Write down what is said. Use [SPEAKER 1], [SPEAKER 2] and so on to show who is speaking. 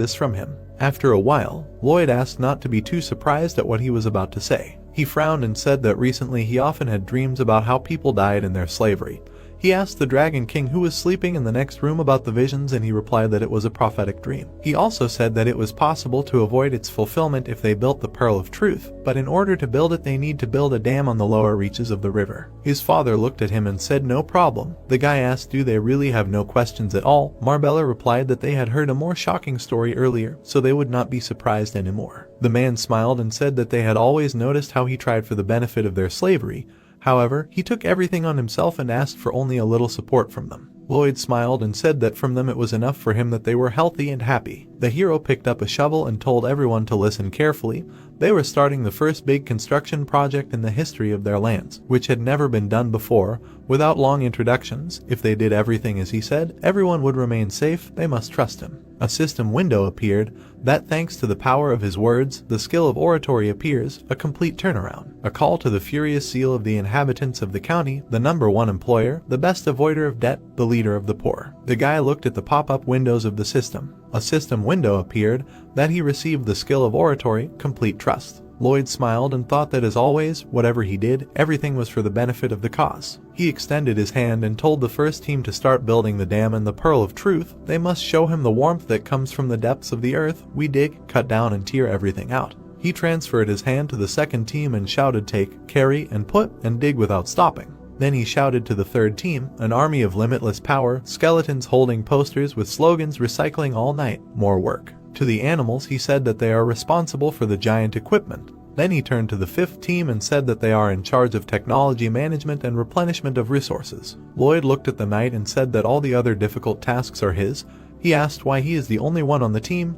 [SPEAKER 1] this from him. After a while, Lloyd asked not to be too surprised at what he was about to say. He frowned and said that recently he often had dreams about how people died in their slavery. He asked the Dragon King who was sleeping in the next room about the visions, and he replied that it was a prophetic dream. He also said that it was possible to avoid its fulfillment if they built the Pearl of Truth, but in order to build it they need to build a dam on the lower reaches of the river. His father looked at him and said no problem. The guy asked, do they really have no questions at all? Marbella replied that they had heard a more shocking story earlier, so they would not be surprised anymore. The man smiled and said that they had always noticed how he tried for the benefit of their slavery. However, he took everything on himself and asked for only a little support from them. Lloyd smiled and said that from them it was enough for him that they were healthy and happy. The hero picked up a shovel and told everyone to listen carefully. They were starting the first big construction project in the history of their lands, which had never been done before. Without long introductions, if they did everything as he said, everyone would remain safe. They must trust him. A system window appeared, that thanks to the power of his words, the skill of oratory appears, a complete turnaround. A call to the furious zeal of the inhabitants of the county, the #1 employer, the best avoider of debt, the leader of the poor. The guy looked at the pop-up windows of the system. A system window appeared, that he received the skill of oratory, complete trust. Lloyd smiled and thought that as always, whatever he did, everything was for the benefit of the cause. He extended his hand and told the first team to start building the dam and the Pearl of Truth. They must show him the warmth that comes from the depths of the earth. We dig, cut down and tear everything out. He transferred his hand to the second team and shouted, take, carry, and put, and dig without stopping. Then he shouted to the third team, an army of limitless power, skeletons holding posters with slogans, recycling all night, more work. To the animals he said that they are responsible for the giant equipment. Then he turned to the fifth team and said that they are in charge of technology management and replenishment of resources. Lloyd looked at the knight and said that all the other difficult tasks are his. He asked why he is the only one on the team.